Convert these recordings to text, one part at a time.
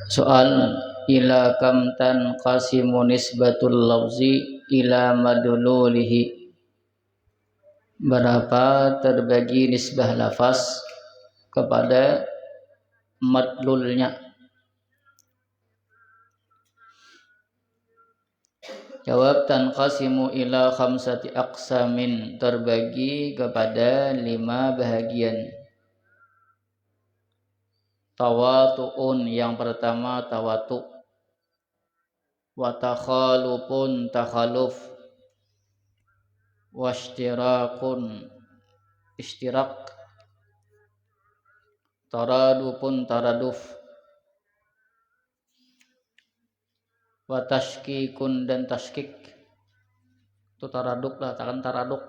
Soal ila kam tanqasimu nisbatul lafzi ila madlulihi. Berapa terbagi nisbah lafaz kepada madlulnya? Jawab, tanqasimu ila khamsati aqsamin, terbagi kepada 5 bahagian. Tawatu'un, yang pertama tawatu'. Wa takhalufun, takhaluf. Wa ishtirakun, ishtirak. Taradufun, taraduf. Wa tashkikun, dan tashkik. Itu taraduk lah, takkan taraduk.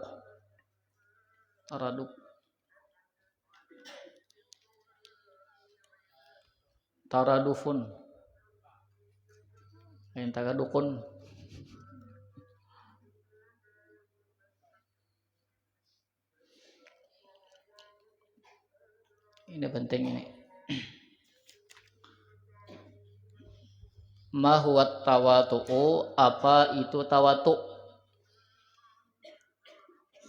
Taraduk. Taradufun, yang taradukun. Ini penting ini. Ma huwa tawatu'u, apa itu tawatu'?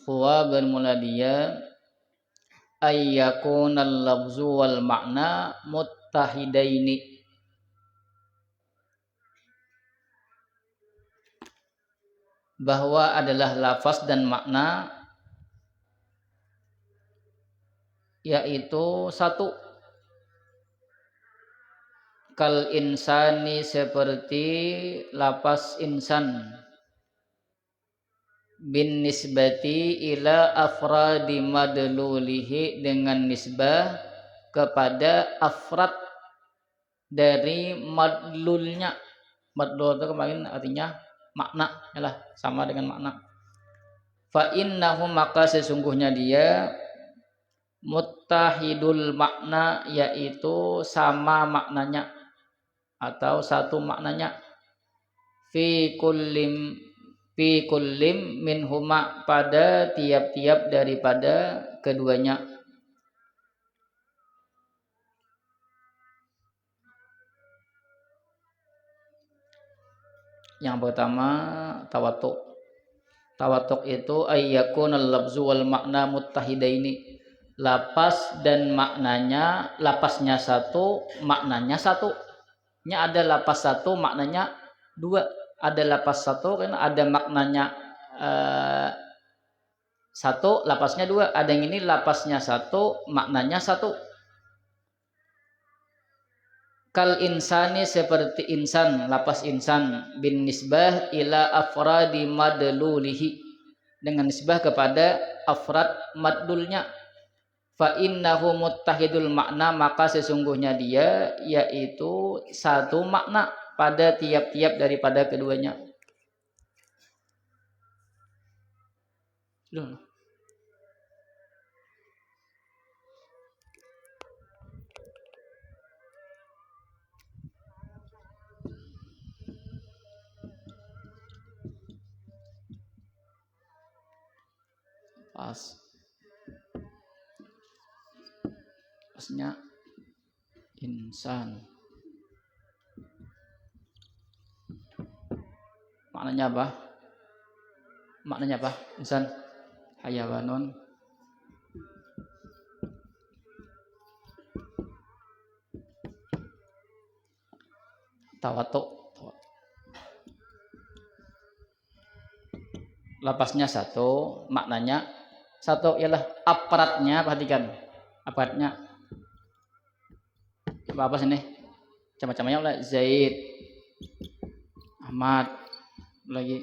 Huwa bermula dia ayyakunal lafzu wal makna muttahidaini. Bahwa adalah lafaz dan makna yaitu satu. Kal insani, seperti lafaz insan. Bin nisbati ila afradi madlulihi, dengan nisbah kepada afrad dari madlulnya. Madlul itu kemarin artinya makna, yalah, sama dengan makna. Fa innahu, maka sesungguhnya dia muttahidul makna, yaitu sama maknanya atau satu maknanya. Fi kullim minhuma, pada tiap-tiap daripada keduanya. Yang pertama tawatuk. Tawatuk itu ayyakunal lafzu wal makna muttahidaini. Lapas dan maknanya, lapasnya satu, maknanya satu. Ini ada lapas satu, maknanya dua. Ada lapas satu kan ada maknanya satu, lapasnya dua. Ada yang ini lapasnya satu, maknanya satu. Kal insani, seperti insan, lapas insan. Bin nisbah ila afradi madlulihi, dengan nisbah kepada afrad madlulnya. Fa innahu muttahidul makna, maka sesungguhnya dia yaitu satu makna pada tiap-tiap daripada keduanya. Pasnya insan. Maknanya apa? Maknanya apa? Insan hayawanun. Tawatuk. Lapasnya satu, maknanya satu, ialah aparatnya. Perhatikan aparatnya apa sini? Macam-macamnya oleh Zaid, Ahmad, lagi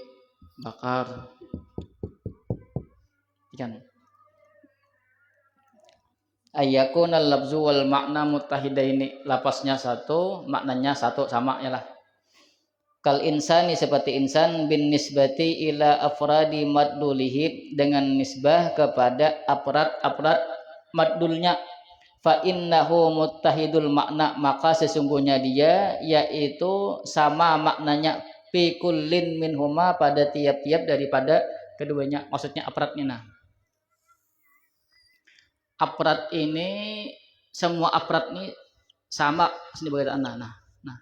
Bakar. Ikan. Ayyakunal lafzu wal makna muttahidaini, lapasnya satu, maknanya satu, sama yalah. Kal insani, seperti insan. Bin nisbati ila afradi madlulihi, dengan nisbah kepada afrad madlulnya. Fa innahu muttahidul makna, maka sesungguhnya dia yaitu sama maknanya. Fi kullin minhuma, pada tiap-tiap daripada keduanya. Maksudnya afradnya. Nah, afrad ini, semua afrad ini sama sebagai anak. Nah,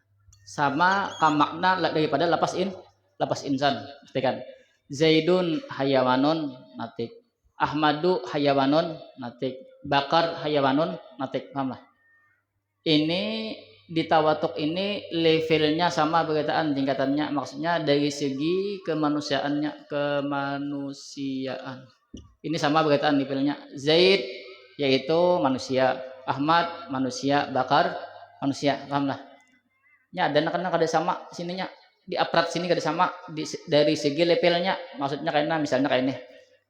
sama kamakna daripada lapas insan. Kan Zaidun hayawanun natik, Ahmadu hayawanun natik, Bakar hayawanun natik. Paham lah. Ini di tawatuk ini levelnya sama perkataan tingkatannya, maksudnya dari segi kemanusiaannya, ini sama perkataan levelnya. Zaid yaitu manusia, Ahmad manusia, Bakar manusia. Paham lah. Nya ada karena kada sama sininya di aprat sini kada sama dari segi levelnya, maksudnya karena misalnya kayak ini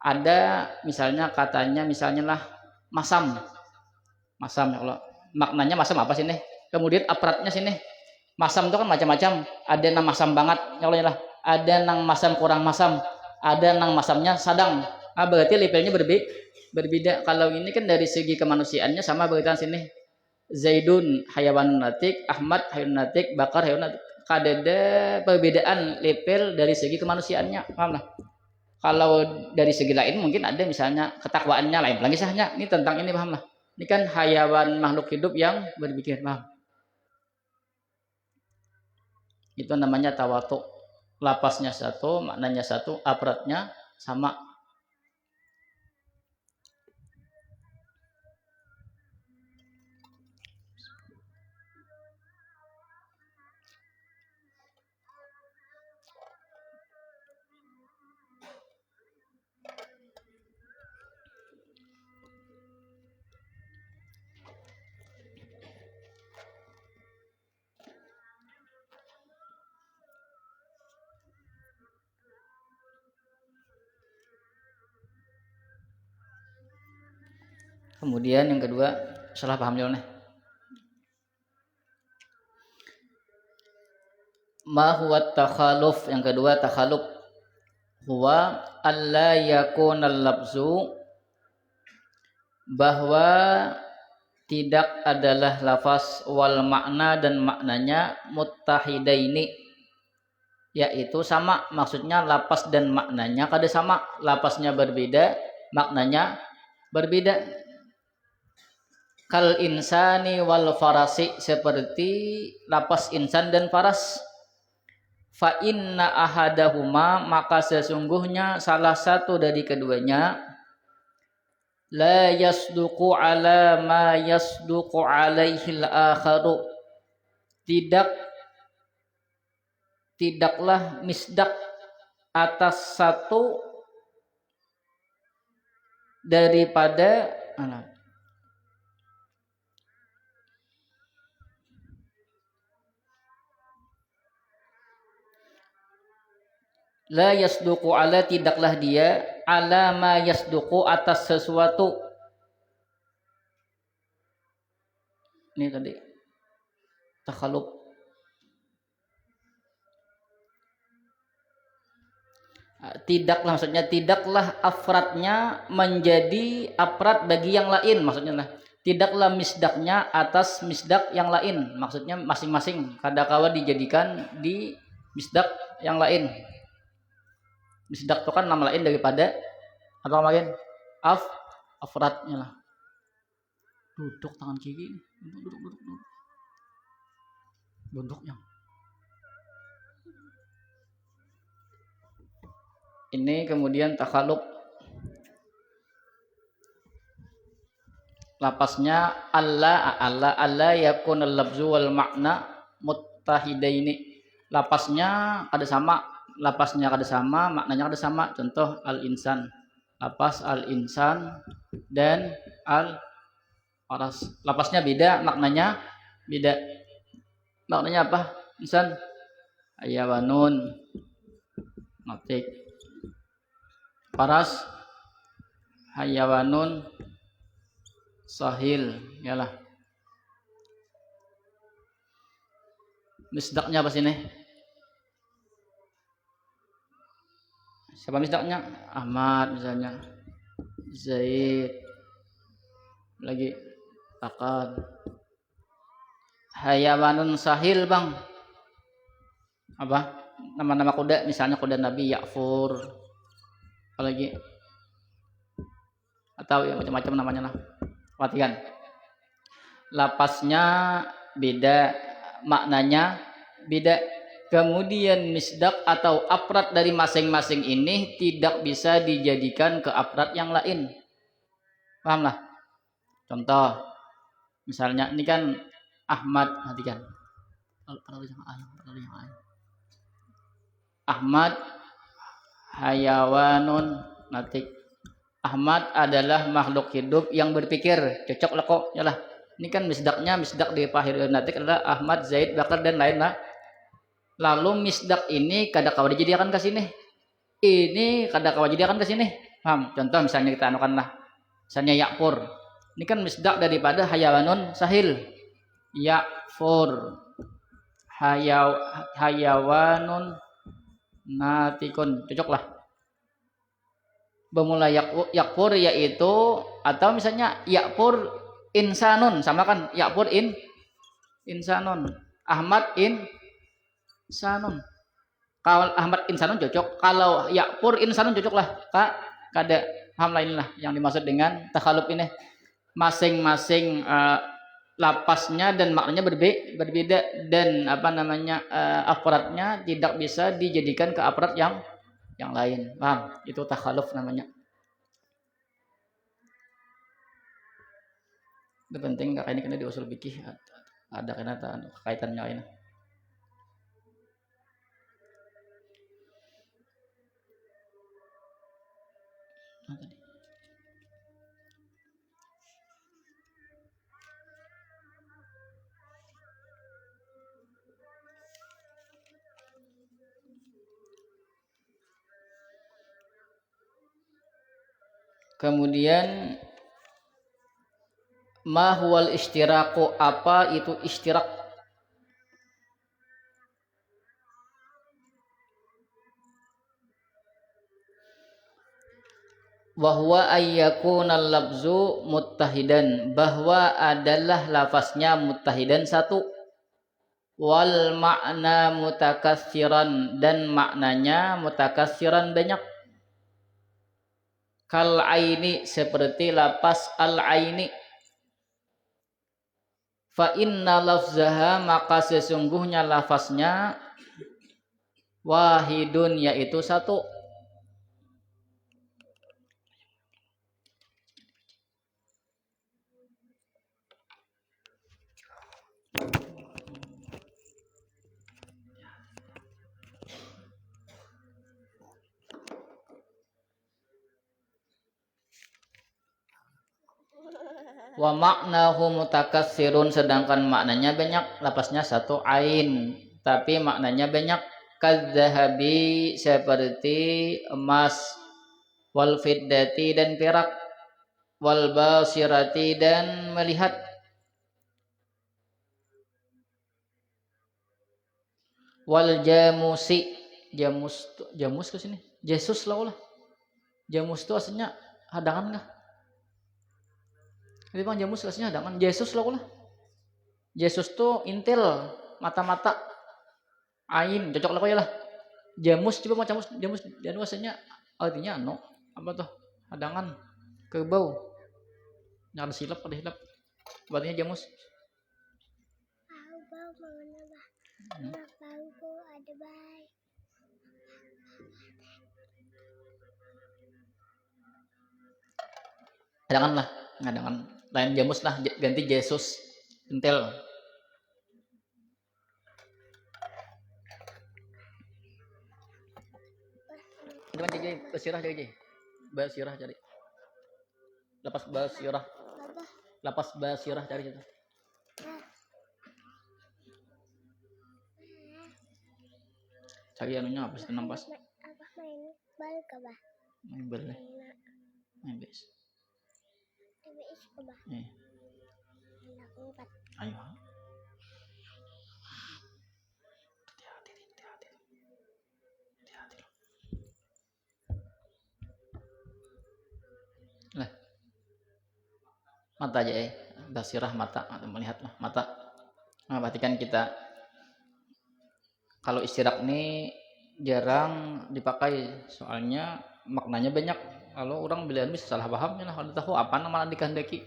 ada misalnya katanya misalnya lah masam ya kalau maknanya masam apa sini, kemudian apratnya sini masam itu kan macam-macam, ada nang masam banget ya Allah, ada nang masam kurang masam, ada nang masamnya sadang. Berarti levelnya berbeda. Kalau ini kan dari segi kemanusiaannya sama berarti sini Zaidun hayawan natik, Ahmad hayawan natik, Bakar hayawan natik. Kadada perbedaan level dari segi kemanusiaannya, paham lah. Kalau dari segi lain mungkin ada misalnya ketakwaannya lain lagi sahnya. Ini tentang ini, paham lah. Ini kan hayawan makhluk hidup yang berpikir, paham. Itu namanya tawatuk. Lapasnya satu, maknanya satu, apratnya sama. Kemudian yang kedua, salah paham jawabannya. Ma huwa takhaluf, yang kedua takhaluf. Huwa alla yakunal lafzu, bahwa tidak adalah lafaz wal makna dan maknanya muttahidaini, yaitu sama, maksudnya lafaz dan maknanya kada sama, lafaznya berbeda, maknanya berbeda. Kal insani wal farasi, seperti lafaz insan dan faras. Fa inna ahadahuma, maka sesungguhnya salah satu dari keduanya, la yasduqu ala ma yasduqu alaihi al-akharu, tidaklah misdak atas satu daripada la yasduqu ala, tidaklah dia ala ma yasduqu, atas sesuatu. Ini tadi takhaluf. Tidaklah, maksudnya tidaklah afradnya menjadi afrad bagi yang lain, maksudnya lah tidaklah misdaknya atas misdak yang lain, maksudnya masing-masing kadakawa dijadikan di misdak yang lain. Misdak itu kan nama lain daripada apa kemarin? Afradnya lah. Duduk tangan kiri. Duduk. Duduknya. Ini kemudian takhaluf. Lapasnya alla yakun al-lafzu wal makna muttahidaini. Lapasnya kada sama, maknanya kada sama. Contoh al-insan, lapas al-insan dan al-faras. Lapasnya beda, maknanya beda. Maknanya apa? Insan hayawanun natik, faras hayawanun sahil, yalah. Misdaknya apa sini? Siapa misdaknya? Ahmad misalnya, Zaid, lagi Bakar. Hayawanun sahil, bang, apa? Nama-nama kuda, misalnya kuda Nabi Ya'fur, apalagi, atau yang macam-macam namanya lah. Perhatikan, lapasnya beda, maknanya beda. Kemudian misdak atau afrad dari masing-masing ini tidak bisa dijadikan ke afrad yang lain. Paham lah? Contoh, misalnya ini kan Ahmad, perhatikan. Ahmad hayawanun natik. Ahmad adalah makhluk hidup yang berpikir. Cocok lah kok, ya lah. Ini kan misdaknya, misdak di pahir natik adalah Ahmad, Zaid, Bakar dan lain lah. Lalu misdak ini kada kawa dijadikan ke sini. Ini kada kawa dijadikan ke sini. Paham? Contoh misalnya kita anukan lah. Misalnya yakfur. Ini kan misdak daripada hayawanun sahil. Yakfur. Hayawanun natikun. Cocok lah. Bermula yakfur yaitu, atau misalnya yakfur insanun. Sama kan? Yakfur insanun. Ahmad insanun. Kalau Ahmad insanun cocok, kalau yakfur insanun cocok lah. Kak, kada paham lain lah yang dimaksud dengan takhaluf ini. Masing-masing lapasnya dan maknanya berbeda dan apa namanya afradnya tidak bisa dijadikan ke afrad yang lain. Paham? Itu takhaluf namanya. Itu penting, ini kena di usul fikih ada kaitannya ini. Kemudian ma huwal ishtiraku, apa itu ishtirak? Bahwa ayyakunal lafzu muttahidan, bahwa adalah lafaznya muttahidan satu, wal makna mutakassiran, dan maknanya mutakassiran banyak. Kal aini, seperti lafaz al aini. Fa inna lafzaha, maka sesungguhnya lafaznya wahidun, yaitu satu. Wa maknahu mutakassirun, sedangkan maknanya banyak. Lafaznya satu ain, tapi maknanya banyak. Kadzahabi, seperti emas. Wal fiddati, dan perak. Wal basirati, dan melihat. Wal jamusi, jamus ke sini. Yesus lah. Jamus itu aslinya hadangan kah? Jadi bang jamus aslinya hadangan. Yesus lah. Yesus tuh intil, mata-mata, ain, cocok lah kok ya lah. Jamus, coba macam jamus, dan aslinya artinya apa tuh? Hadangan, kerbau. Jangan silap, pada hilap. Berarti jamus. Hadangan lah, hadangan. Lain jamus lah, ganti Yesus, intil. Cuman jadi basirah jadi. Basirah cari. Lapas basirah. Lapas basirah cari itu. Cari anunya apa sih nampas? Apa main bal ke bah? Main bal. Main bes. Bes ke bah. Ayo. Lah. Mata aja basirah mata, atau melihat lah mata. Nah, perhatikan kita kalau istirak ini jarang dipakai, soalnya maknanya banyak. Kalau orang bila bisa salah paham ya lah, kalau tahu apa nama dikehendaki.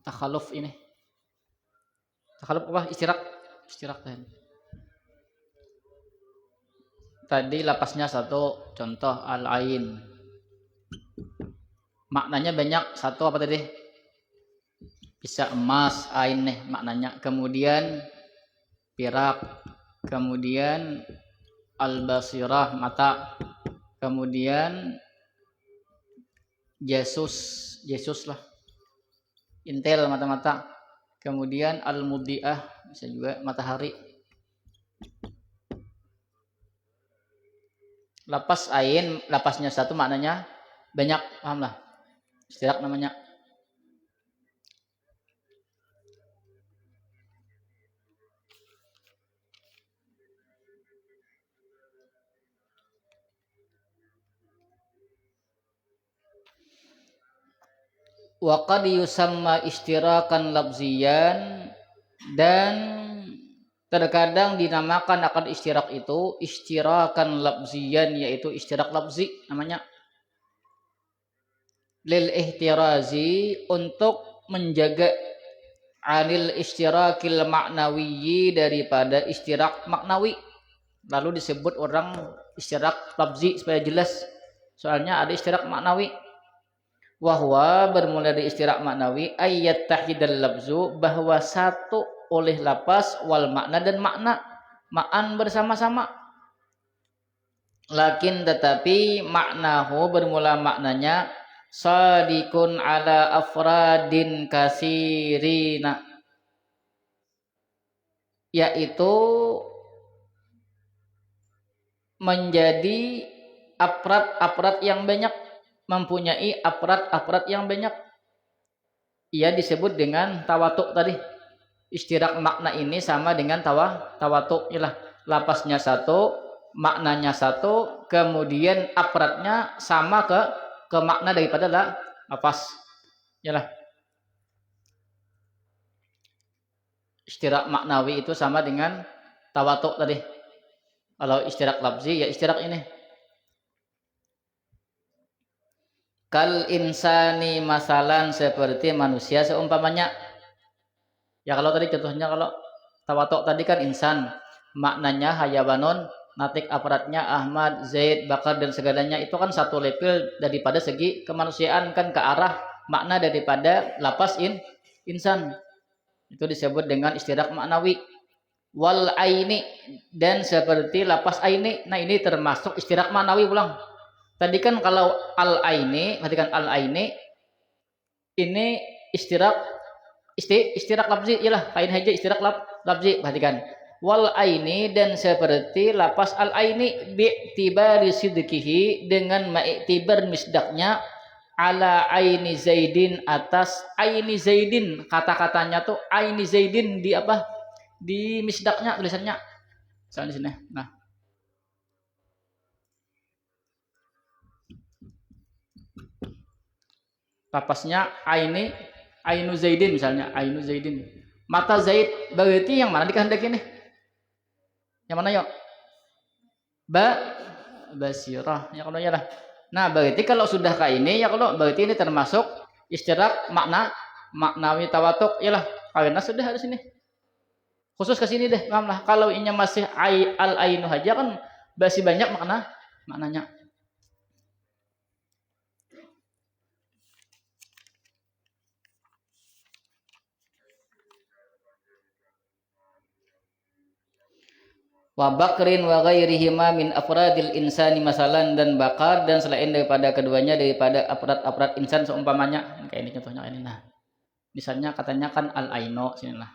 Takhaluf ini. Takhaluf apa? Istirak tadi. Tadi lapasnya satu, contoh al-ain. Maknanya banyak, satu apa tadi? Bisa emas, ain nih maknanya. Kemudian pirak, kemudian al-basirah, mata. Kemudian Jesus, Yesus lah. Intel, mata-mata. Kemudian al-mudiah, bisa juga matahari. Lapas ain, lapasnya satu maknanya banyak, paham lah. Istirak namanya. Wa qad yusamma istirakan labziyan, dan terkadang dinamakan akan istirak itu istirakan labziyan, yaitu istirak labzi namanya. Lil ihtirazi, untuk menjaga anil istirakil maknawiyyi, daripada istirak maknawi. Lalu disebut orang istirak labzi supaya jelas. Soalnya ada istirak maknawi. Wahwa, bermula dari istirak maknawi, ayat tahidal labzu, bahwa satu oleh lapas, wal makna, dan makna ma'an bersama-sama. Lakin tetapi maknahu, bermula maknanya, sadikun ala afradin kasirina, yaitu menjadi afrad-afrad yang banyak, mempunyai afrad-afrad yang banyak. Ia disebut dengan tawatuk tadi. Istirak makna ini sama dengan tawatuk. Ialah lapasnya satu, maknanya satu, kemudian afradnya sama ke makna daripada lapas. Ialah istirak maknawi itu sama dengan tawatuk tadi. Kalau istirak labzi ya istirak ini. Kal insani, masalan seperti manusia seumpamanya. Ya kalau tadi contohnya, kalau tawatuk tadi kan insan, maknanya hayawanun, natik aparatnya Ahmad, Zaid, Bakar, dan segalanya. Itu kan satu level daripada segi kemanusiaan, kan ke arah makna daripada lapas insan. Itu disebut dengan istirak maknawi. Wal aini, dan seperti lapas aini. Nah ini termasuk istirak maknawi pulang. Tadi kan kalau al aini, perhatikan al aini ini istirak labzi, ialah ain haja istirak labzi, perhatikan. Wal aini, dan seperti lapas al aini, bi'tibari sidqihi, dengan ma'iktibar misdaknya, ala aini zaidin, atas aini zaidin, kata-katanya tuh aini zaidin di apa, di misdaknya, tulisannya misalnya di sini. Nah, lapasnya ainu zaidin, misalnya ainu zaidin, mata zaid, berarti yang mana dikehendaki nih, yang mana yuk? Basirah, ya kalau ya lah. Nah berarti kalau sudah kayak ini, ya kalau berarti ini termasuk istirak maknawi tawatuk, ya lah, karena sudah harus ini khusus ke sini deh, paham lah. Kalau ini masih al ainu aja kan masih banyak maknanya. Wa bakrin wa ghairihima min afradil insani, masalan, dan bakar dan selain daripada keduanya daripada afrad-afrad insan seumpamanya. Kayak ini contohnya ini. Nah misalnya katanya kan al aino, sini lah,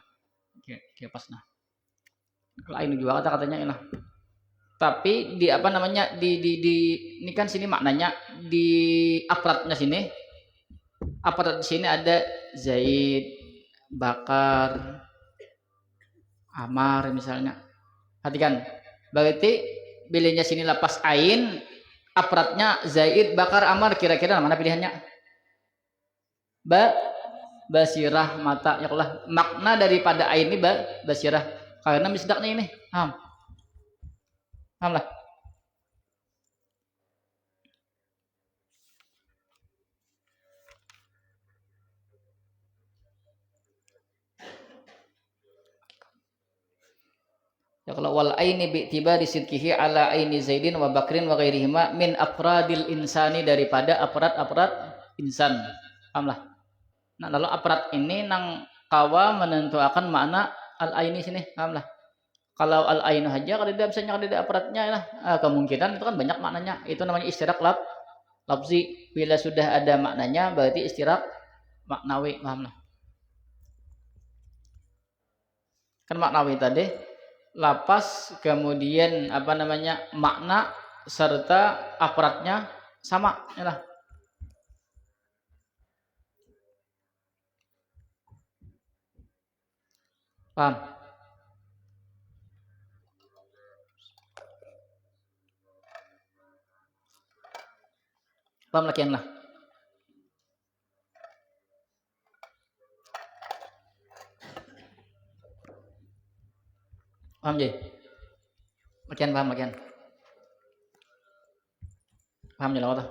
kayak pas. Nah al aino juga kata-katanya ini lah, tapi di apa namanya, di ini kan sini maknanya di afradnya sini, afrad di sini ada Zaid, Bakar, Amar misalnya. Perhatikan, berarti bilangnya sini lapas ain, afradnya Zaid, Bakar, Amar, kira-kira mana pilihannya? Basirah, mata. Ya Allah, makna daripada ain ini basirah, karena misdaknya ini. Paham lah. Ya kalau wal aini bi'tibari sidqihi ala aini Zaidin wa Bakrin wa ghairihima min afradil insani, daripada afrad insan. Paham lah. Nah, lalu afrad ini nang kawa menentukan makna al aini sini. Paham lah. Kalau al ainu saja kalau tidak bisa nyari afradnya lah. Kemungkinan itu kan banyak maknanya. Itu namanya istirak lafzi. Bila sudah ada maknanya berarti istirak maknawi. Paham lah. Kan maknawi tadi lapas kemudian apa namanya makna serta afradnya sama ya lah. Paham? Paham lagi yang lah. Paham je? Makian paham makian. Paham je lah kata.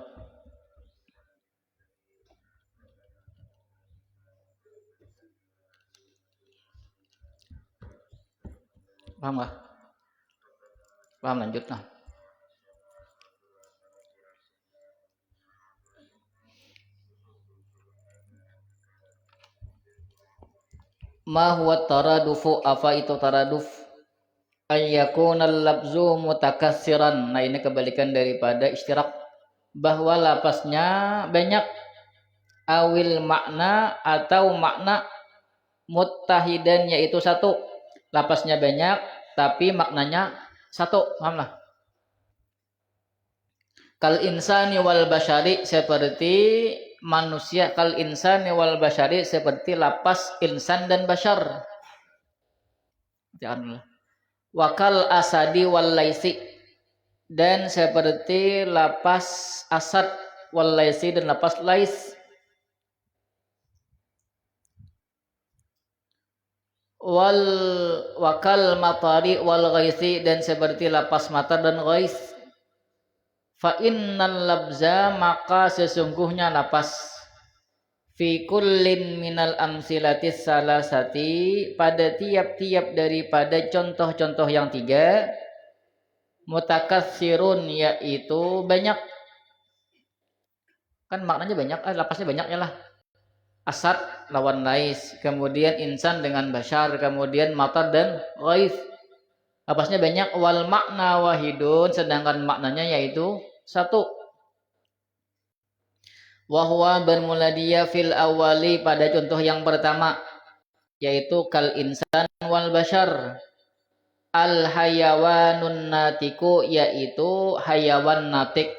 Paham nggak? Paham, lanjut nah. Ma huwa taradufu, apa itu taraduf? Ayyakunal labzu mutakassiran. Nah, ini kebalikan daripada istirak, bahwa lapasnya banyak, awil makna atau makna muttahidan yaitu satu. Lapasnya banyak tapi maknanya satu. Paham lah. Kal insani wal basyari, seperti manusia. Kal insani wal basyari, seperti lapas insan dan basyar. Janganlah. Wakal asadi wal laisi, dan seperti lapas asad wal laisi dan lapas lais. Wal wakal matari wal ghaisi, dan seperti lapas matar dan ghais. Fa innal labza, maka sesungguhnya lapas, fi kullin minal amsilatis salasati, pada tiap-tiap daripada contoh-contoh yang tiga, mutakatsirun, yaitu banyak. Kan maknanya banyak, lapasnya banyak ya lah. Asad lawan lais, kemudian insan dengan bashar, kemudian matar dan ghaif. Lapasnya banyak. Wal makna wahidun, sedangkan maknanya yaitu satu. Wahwa, bermula dia fil awali, pada contoh yang pertama, yaitu kal insan wal bashar. Al hayawanun natiku, yaitu hayawan natik.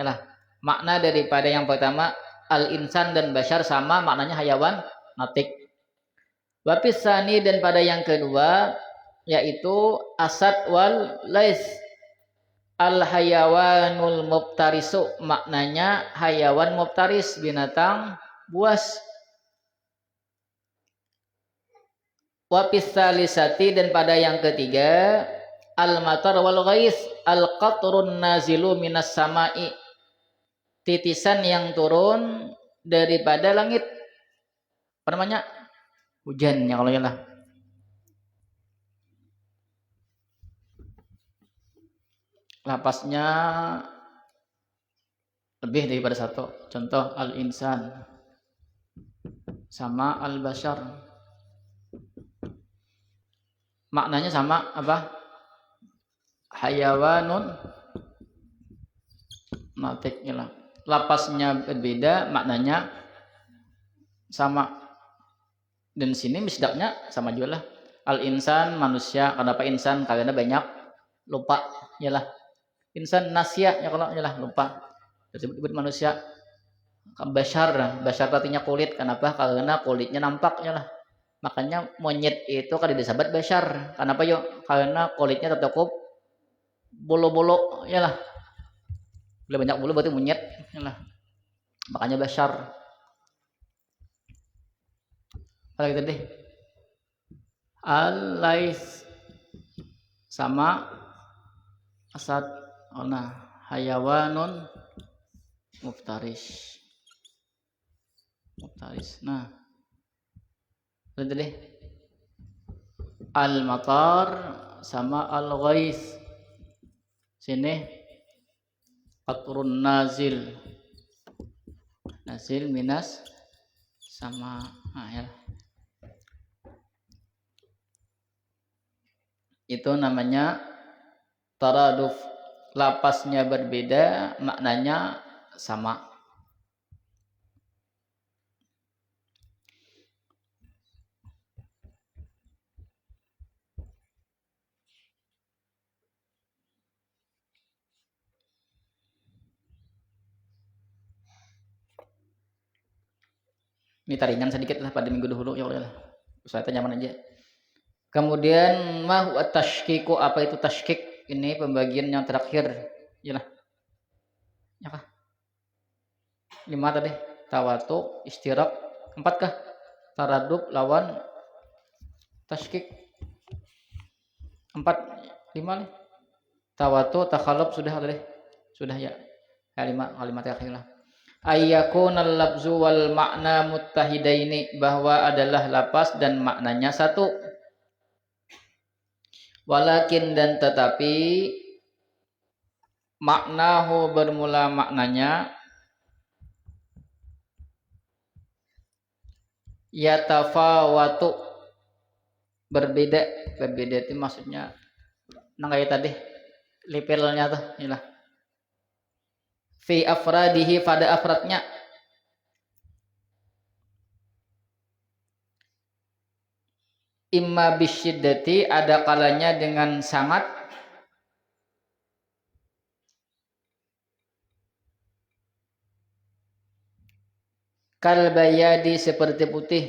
Yalah, makna daripada yang pertama al insan dan bashar sama, maknanya hayawan natik. Wapis sani, dan pada yang kedua yaitu asad wal lais. Al hayawanul mubtarisu, maknanya hayawan mubtaris, binatang buas. Wa pisalisati, dan pada yang ketiga al matar wal ghais. Al qatrun nazilu minas samai, titisan yang turun daripada langit. Apa namanya? Hujan ya kalau ya lah. Lapasnya lebih daripada satu. Contoh al-insan sama al-bashar, maknanya sama apa? Hayawanun natik. Lapasnya berbeda, maknanya sama. Dan sini misdaknya sama juga lah. Al-insan manusia. Kenapa insan? Karena banyak lupa yalah. Insan nasya ya kalau yalah lupa. Disebut manusia. Bashar artinya kulit. Kenapa? Karena kulitnya nampak yalah. Makanya monyet itu kan disebut bashar. Kenapa yuk? Karena kulitnya tertutup bulu-bulu yalah. Bila banyak bulu berarti monyet yalah. Makanya bashar. Apa gitu deh? Al-lais sama asad. Nah, hayawanun muftaris. Nah, itu deh. Al-matar sama al-ghais. Sini qatrun nazil. Nazil minas sama ya. Itu namanya taraduf. Lapasnya berbeda, maknanya sama. Ini taringan sedikit lah pada minggu dahulu ya Allah. Saya nyaman aja. Kemudian ma huwa tashkiku, apa itu tashkik? Ini pembagian yang terakhir. Yalah. Ya kah? 5 tadi. Tawatu, istirak, 4 kah? Taradub lawan tashkik. 4, 5 nih. Tawatu, takhalub sudah tadi. Sudah ya. Kalimat terakhir lah. Ayyakunal labzu wal makna muttahidaini, bahwa adalah lapas dan maknanya satu. Walakin dan tetapi maknahu bermula maknanya yatafawatu berbeda itu maksudnya nang kayak tadi lipilnya tuh inilah fi afradihi pada afradnya. Imma bisyiddati, ada kalanya dengan sangat, kal bayadi seperti putih,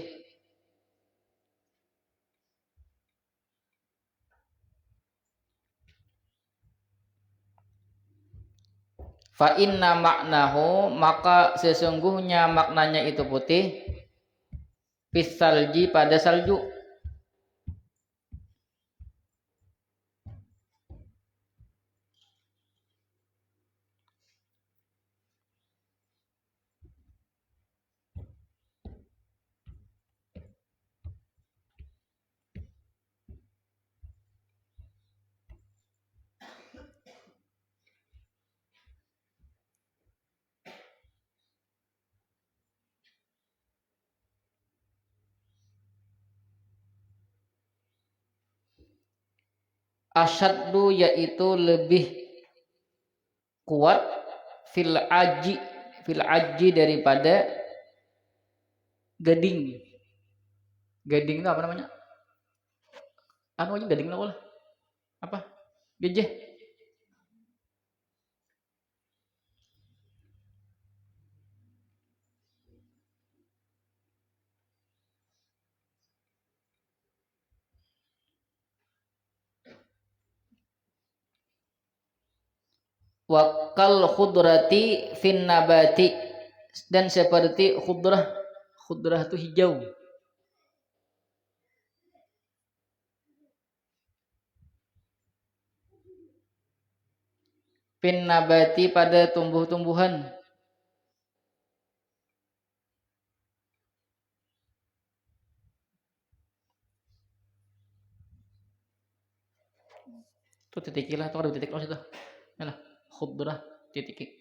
fa inna maknahu, maka sesungguhnya maknanya itu putih, fisalji pada salju. Asyaddu yaitu lebih kuat, fil aji daripada gading. Gading itu apa namanya? Anu aja gading lah apa? Gejeh. Wakal khudrati fin nabati, dan seperti khudrah itu hijau. Fin nabati pada tumbuh-tumbuhan. Itu titik lah, itu ada titik loh situ. Yalah, khudrah titik.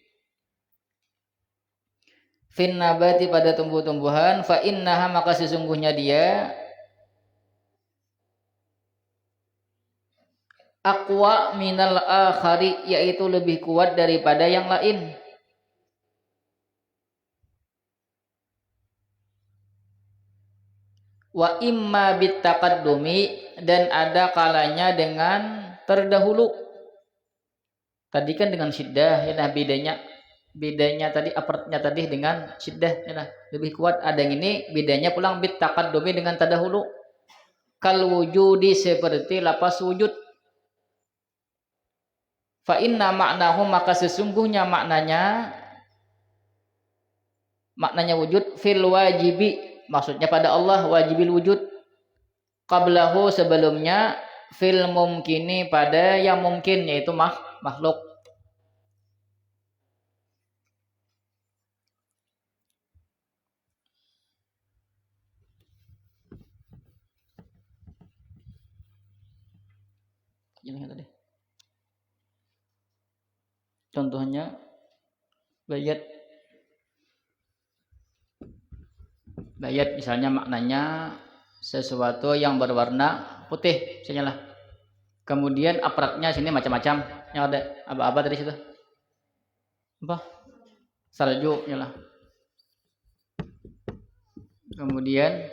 Fin nabati pada tumbuh-tumbuhan, fa innaha maka sesungguhnya dia aqwa minal akhari, yaitu lebih kuat daripada yang lain. Wa imma bitaqaddumi, dan ada kalanya dengan terdahulu. Tadi kan dengan syiddah, ya nah bedanya tadi apartnya tadi dengan syiddah, ya nah lebih kuat. Ada yang ini bedanya pulang bitaqaddumi dengan terdahulu. Kal wujudi seperti lapas wujud. Fa inna maknahu maka sesungguhnya maknanya wujud fil wajibi, maksudnya pada Allah wajibil wujud, qablahu sebelumnya, fil mumkini pada yang mungkin, yaitu makhluk. Ini tadi. Contohnya bayat. Bayat misalnya maknanya sesuatu yang berwarna putih misalnya lah. Kemudian aparatnya sini macam-macam. Yang ada apa-apa dari situ? Apa? Salju lah. Kemudian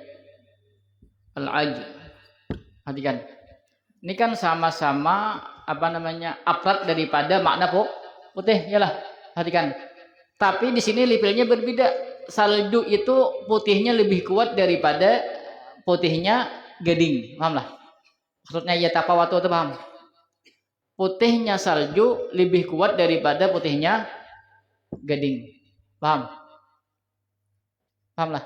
al-aj. Perhatikan. Ini kan sama-sama apa namanya? Aparat daripada makna putih lah. Perhatikan. Tapi di sini labelnya berbeda. Salju itu putihnya lebih kuat daripada putihnya gading. Paham lah? Maksudnya ya tapawatu itu paham? Putihnya salju lebih kuat daripada putihnya gading. Paham? Paham lah?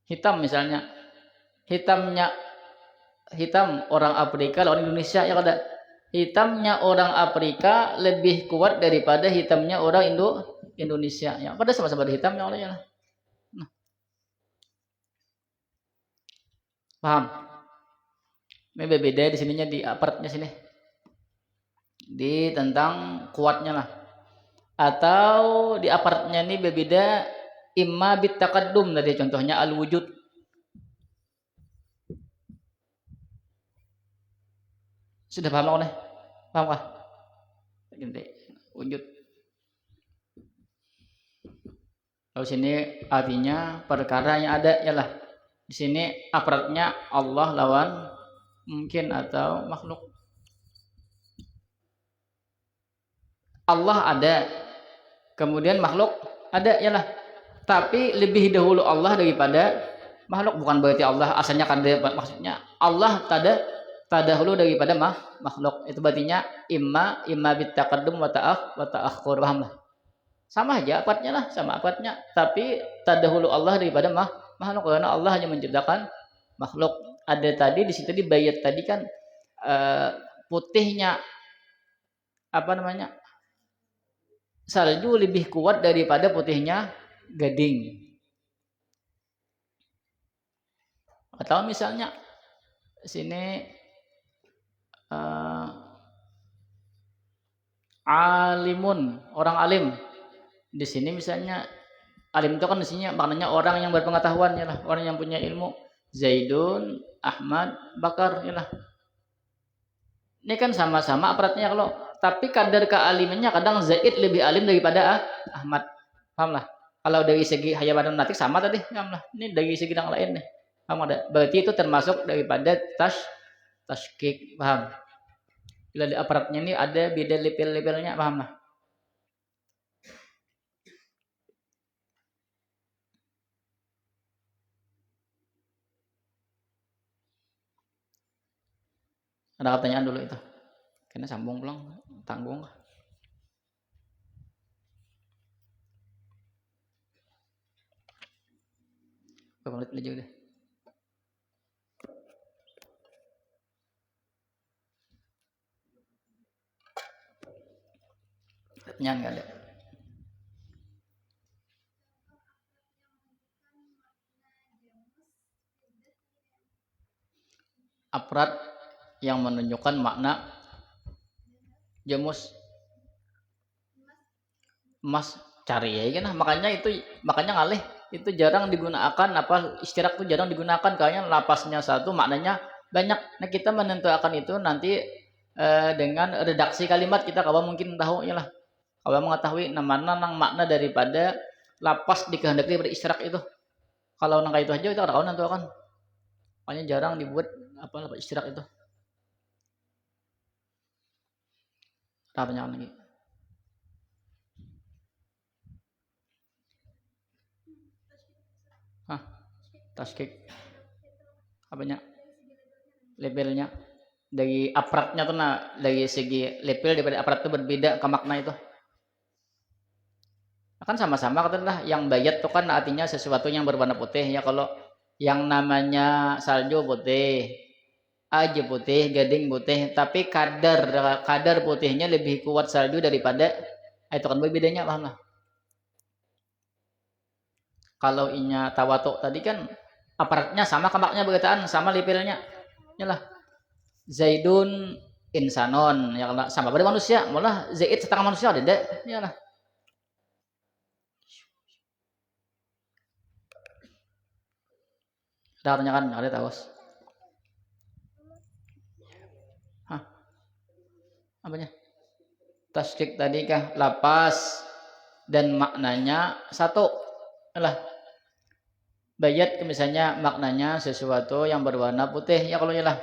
Hitam misalnya. Hitam orang Afrika lawan Indonesia ya kada. Hitamnya orang Afrika lebih kuat daripada hitamnya orang Indonesia. Ya, pada sama-sama hitam ya orangnya. Nah. Paham? Ini beda di sininya di aparatnya sini. Di tentang kuatnya lah. Atau di aparatnya ini berbeda imma bit taqaddum tadi contohnya al wujud. Sudah paham nih? Paham kah? Gini, wujud. Lalu sini artinya perkara yang ada ialah di sini aparatnya Allah lawan mungkin atau makhluk. Allah ada, kemudian makhluk ada ialah. Tapi lebih dahulu Allah daripada makhluk, bukan berarti Allah asalnya kada, maksudnya Allah tadahulu daripada makhluk. Itu berartinya imma bit taqaddum wa ta'akhur. Paham lah? Sama aja aparatnya lah, sama aparatnya. Tapi tadahulu Allah daripada makhluk karena Allah hanya menciptakan makhluk. Ada tadi di situ di bayat tadi kan putihnya apa namanya? Salju lebih kuat daripada putihnya gading. Atau misalnya sini alimun, orang alim. Di sini misalnya alim itu kan di sini maknanya orang yang berpengetahuan ya lah, orang yang punya ilmu. Zaidun, Ahmad, Bakar ya lah. Ini kan sama-sama aparatnya kalau tapi kadar kealimannya kadang Zaid lebih alim daripada Ahmad. Paham lah? Kalau dari segi hayawatan natik sama tadi, paham lah. Ini dari segi yang lain nih. Paham ada? Berarti itu termasuk daripada tashkik, paham? Bila di aparatnya ini ada beda level-levelnya, paham lah? Ada pertanyaan dulu itu. Karena sambung pulang, tanggung. Berapa menit aja udah? Pertanyaan nggak ada. Aparat yang menunjukkan makna jamus emas cari ya kan, makanya ngalih itu jarang digunakan, apa istirak itu jarang digunakan kayaknya lapasnya satu maknanya banyak. Nah kita menentukan itu nanti dengan redaksi kalimat kita kalau mungkin tahu ya lah, kalau mengetahui mana nang makna daripada lapas dikehendaki daripada istirak itu. Kalau nang itu aja kita tahu nentukan, makanya jarang dibuat apa lapas istirak itu. Tanya lagi. Tashkik apanya labelnya dari aparatnya tuh nah dari segi label daripada aparat itu berbeda ke makna itu kan sama-sama katakanlah yang bayat tuh kan artinya sesuatu yang berwarna putih ya. Kalau yang namanya salju putih, aja putih, gading putih, tapi kadar putihnya lebih kuat salju daripada itu kan bedanya, paham lah? Kalau inya tawatuk tadi kan aparatnya sama, kamaknya bergetaan sama lipilnya. Yalah. Zaidun insanon, ya Allah, sama pada manusia, malah Zaid setengah manusia ada, yalah. Ada tanyakan, ada tahu. Hah? Apanya? Tasdik tadi kah lapas dan maknanya satu. Yalah. Bayat misalnya maknanya sesuatu yang berwarna putih, ya kalau yalah.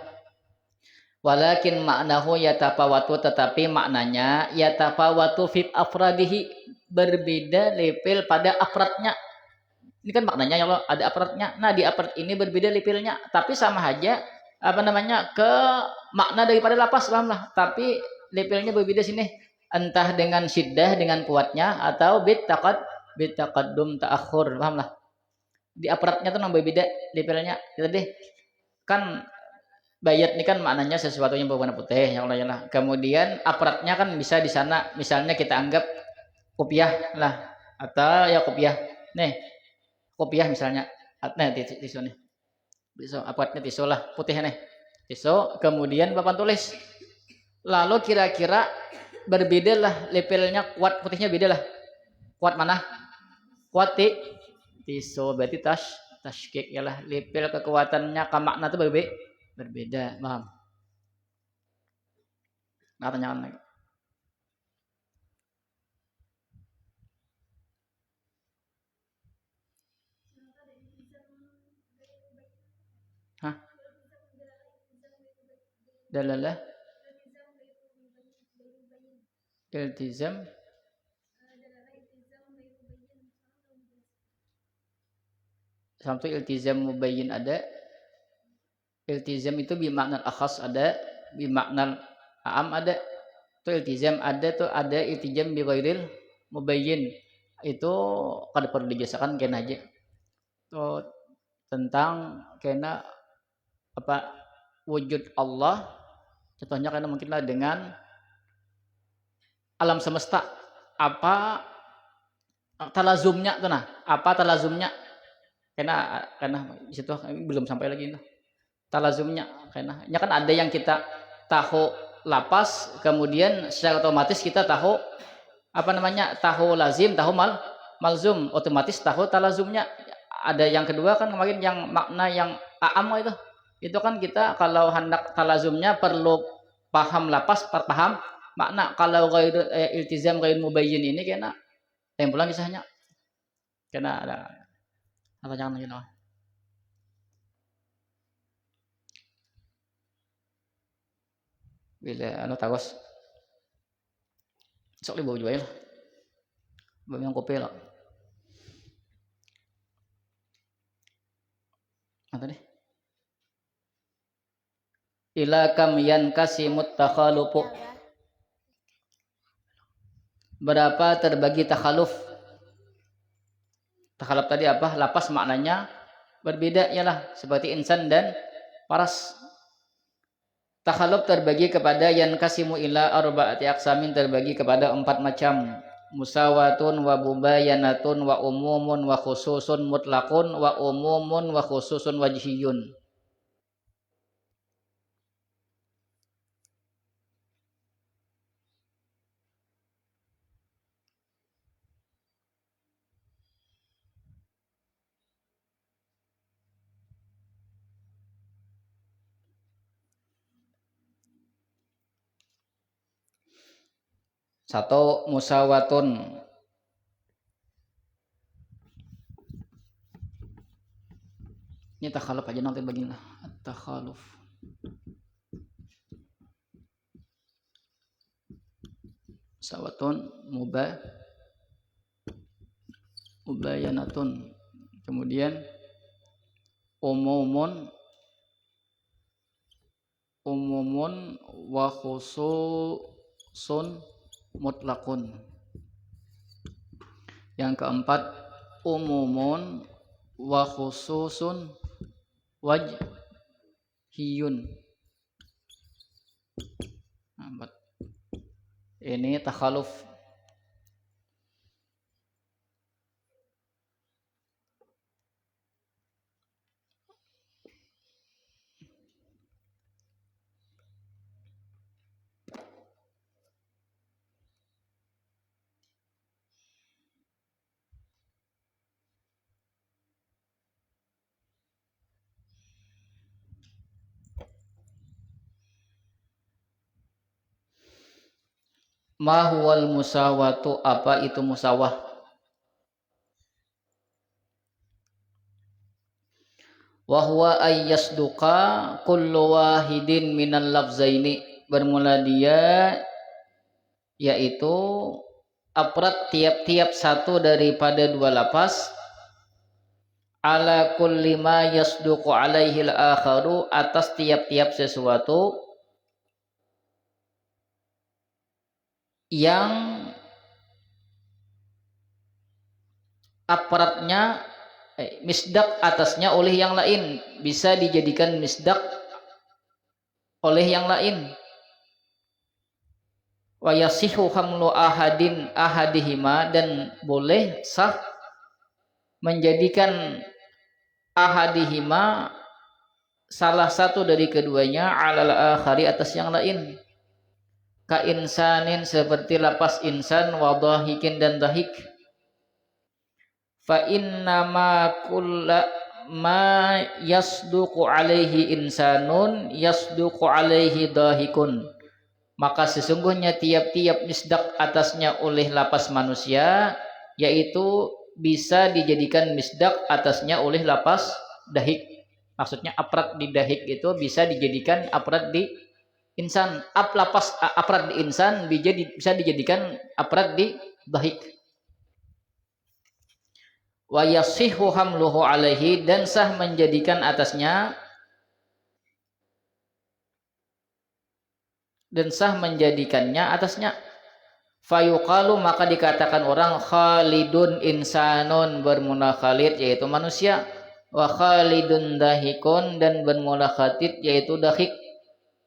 Walakin maknahu yatafawatu, tetapi maknanya yatafawatu fit afradihi, berbeda lepil pada afradnya. Ini kan maknanya ya Allah ada afradnya. Nah, di afrad ini berbeda lepilnya, tapi sama aja apa namanya ke makna daripada lapas, paham lah. Tapi lepilnya berbeda sini. Entah dengan syiddah dengan kuatnya atau bitaqaddum ta'akhur, paham lah. Di afradnya tuh berbeda lepilnya. Jadi kan bayat ini kan maknanya sesuatu yang berwarna putih, ya Allah ya Allah. Kemudian aparatnya kan bisa di sana, misalnya kita anggap kopiah lah, atau ya kopiah. Nih, kopiah misalnya. Nah, tisu nih. Tisu, aparatnya tisu lah, putih nih. Tisu, kemudian papan tulis. Lalu kira-kira berbeda lah labelnya, kuat putihnya beda lah. Kuat mana? Kuat tisu, berarti tashkik ya lah. Label kekuatannya ke makna itu berbeda, paham? Nah, tanyakan lagi. Hah? Dalalah iltizam sampai iltizam mubayyin ada. Iltizam itu bimakna akhas ada, bimakna am ada. Itu iltizam ada, tuh ada iltizam bi ghairil mubayyin. Itu kada perlu dijelaskan kena aja. Itu tentang kena apa wujud Allah. Contohnya karena mungkinlah dengan alam semesta, apa talazumnya tuh, nah apa talazumnya, karena di situ belum sampai lagi itu talazumnya, karena ya kan ada yang kita tahu lapas, kemudian secara otomatis kita tahu apa namanya, tahu lazim, tahu malzum, otomatis tahu talazumnya. Ada yang kedua kan kemarin yang makna yang aam itu kan kita kalau hendak talazumnya perlu paham lapas, paham makna. Kalau iltizam ghair mubayyin ini kena yang pulang kisahnya kena ada apa jangan lagi. Bila anu tagos sok libau jual bawa yang kopi lah apa deh ila kam yankasimut takhalufu, berapa terbagi takhaluf. Takhaluf tadi apa? Lapas maknanya berbeda ialah seperti insan dan paras. Takhaluf terbagi kepada yankasimu ila arba'ati aqsamin, terbagi kepada 4 macam. Musawatun wa bubayanatun wa umumun wa khususun mutlaqun wa umumun wa khususun wajhiyun. Satu, musawatun. Ini takhaluf aja nanti bagilah. Takhaluf. Musawatun mubayanatun. Kemudian umumun wa khususun mutlaqun. Yang keempat, umumun wa khususun wajhiyun. Ini takhaluf. Ma huwal musawatu, apa itu musawah? Wa huwa ayyasduqa kullu wahidin minal lafzaini, bermula dia yaitu afrad tiap-tiap satu daripada dua lapas, ala kulli ma yasduqu alaihi al-akharu, atas tiap-tiap sesuatu yang aparatnya misdak atasnya oleh yang lain, bisa dijadikan misdak oleh yang lain. Wa yasihu hamlu ahadihima, dan boleh sah menjadikan ahadihima salah satu dari keduanya alal akhari atas yang lain. Ka insanin, seperti lapas insan, wa dhahikin, dan dhahik. Fa innama kulla ma yasduqu alaihi insanun yasduqu alaihi dhahikun, maka sesungguhnya tiap-tiap misdak atasnya oleh lapas manusia, yaitu bisa dijadikan misdak atasnya oleh lapas dahik. Maksudnya aprat di dahik itu bisa dijadikan aprat di insan. Lapas aprat di insan bisa dijadikan aprat di dahik. Wa yasihhu hamluhu alaihi, dan sah menjadikan atasnya, dan sah menjadikannya atasnya. Fayuqalu, maka dikatakan orang, khalidun insanun, bermula khalid yaitu manusia, wa khalidun dahikun, dan bermula khatid yaitu dahik.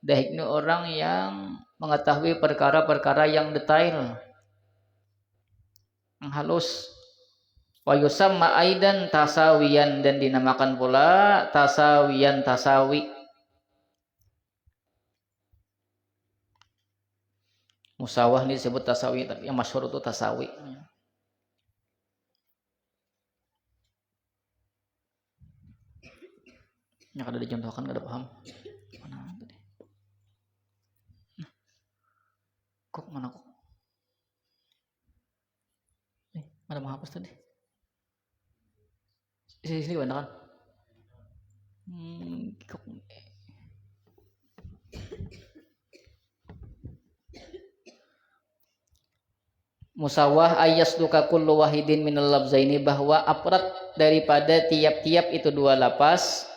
Dahik ini orang yang mengetahui perkara-perkara yang detail, yang halus. Wa yusamma aidan tasawiyan, dan dinamakan pula tasawiyan, tasawi. Musawah ini disebut tasawi, tapi yang masyhur itu tasawi. Yang ada dicontohkan, gak ada paham. Mana tadi? Kok mana kok? Ada menghapus tadi. Sini gimana kan? Kok musawah ayasduka kullu wahidin minal lafzaini, bahwa afrad daripada tiap-tiap itu dua lapas,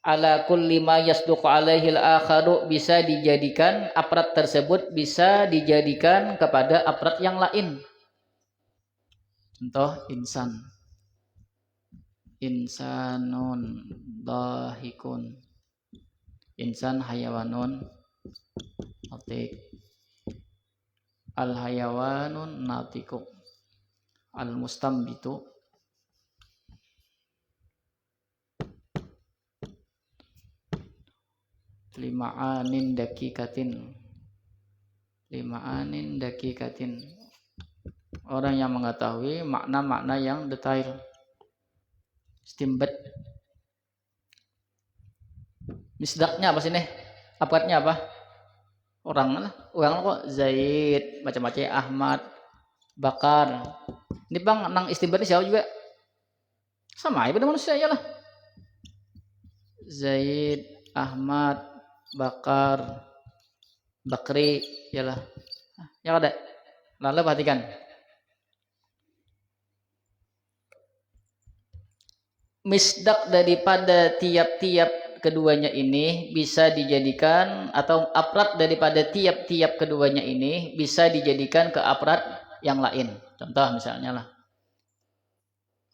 ala kulli ma yasduqu alaihi al-akharu, bisa dijadikan afrad tersebut bisa dijadikan kepada afrad yang lain. Contoh insan, insanun dahikun, insan hayawanun atik, al hayawanun natiku, al mustambitu lima'anin dakikatin, lima'anin dakikatin, orang yang mengetahui makna-makna yang detail. Istimbat. Misdaknya apa sih nih? Apatnya apa? Orang kok Zaid, macam-macam, Ahmad, Bakar. Ini bang nang istimbat siapa juga? Sama aja pada manusia ya lah. Zaid, Ahmad, Bakar, Bakri, ya lah. Ya ada. Lalu perhatikan. Misdak daripada tiap-tiap keduanya ini bisa dijadikan, atau afrad daripada tiap-tiap keduanya ini bisa dijadikan ke afrad yang lain. Contoh misalnya lah,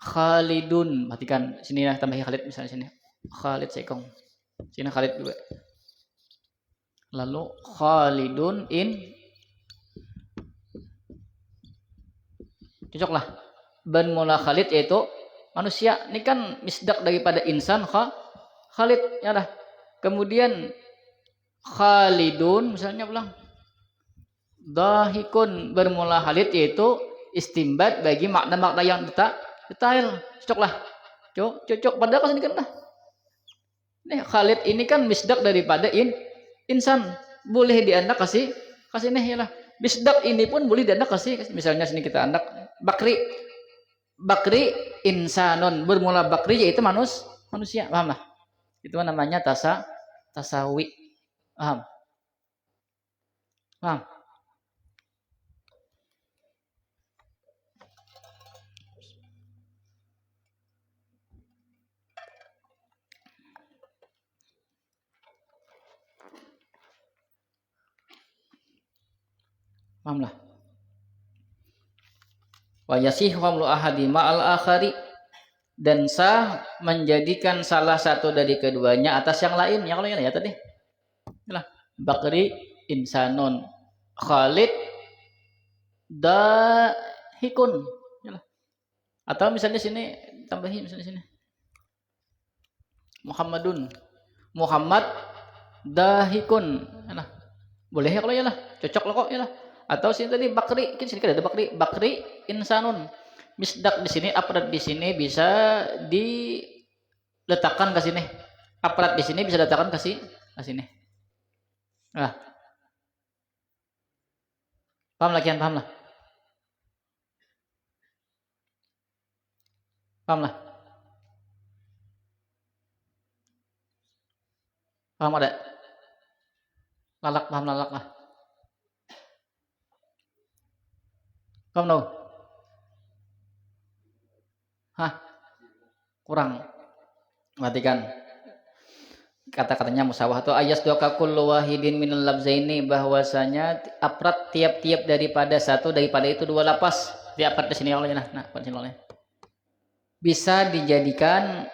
Khalidun, perhatikan sini ya, tambah Khalid misalnya sini. Khalid Sekong. Sini Khalid juga. Lalu Khalidun in, cocok lah. Bermula Khalid yaitu manusia. Ini kan misdak daripada insan, Khalid ya lah. Kemudian Khalidun misalnya pulang, dahikun, bermula Khalid yaitu istimbat bagi makna-makna yang detail. Cocok lah. Cocok padahal kan ini kan lah. Nih Khalid ini kan misdak daripada insan. Boleh dianda kasih nih ya lah. Misdaq ini pun boleh diandak kasih, misalnya sini kita andak bakri. Bakri insanun, bermula bakri yaitu manusia, paham lah? Itu namanya tasawi. Paham? Paham? Paham lah? Wa yasih hamlu ahadi ma'al akhari, dan sah menjadikan salah satu dari keduanya atas yang lain. Ya kalau ya tadi. Lah, bakri insanun, Khalid dahikun. Yalah. Atau misalnya sini tambahin misalnya sini. Muhammadun. Muhammad dahikun. Yalah. Boleh ya kalau ya lah. Cocok lah kok ya lah. Atau sini tadi bakri, sini kan ada bakri, bakri insanun. Misdak di sini, aparat di sini bisa diletakkan ke sini. Aparat di sini bisa diletakkan ke sini. Nah, paham lah kian, paham lah. Paham lah. Paham ada? Lalak, paham lalak lah. Paham tahu? Hah? Kurang. Perhatikan. Kata-katanya musawah itu ayas doka kullu wahidin minal labzaini, bahwasanya aprat tiap-tiap daripada satu daripada itu dua lapas. Di aprat di sini olehnya. Nah, di sini oleh. Bisa dijadikan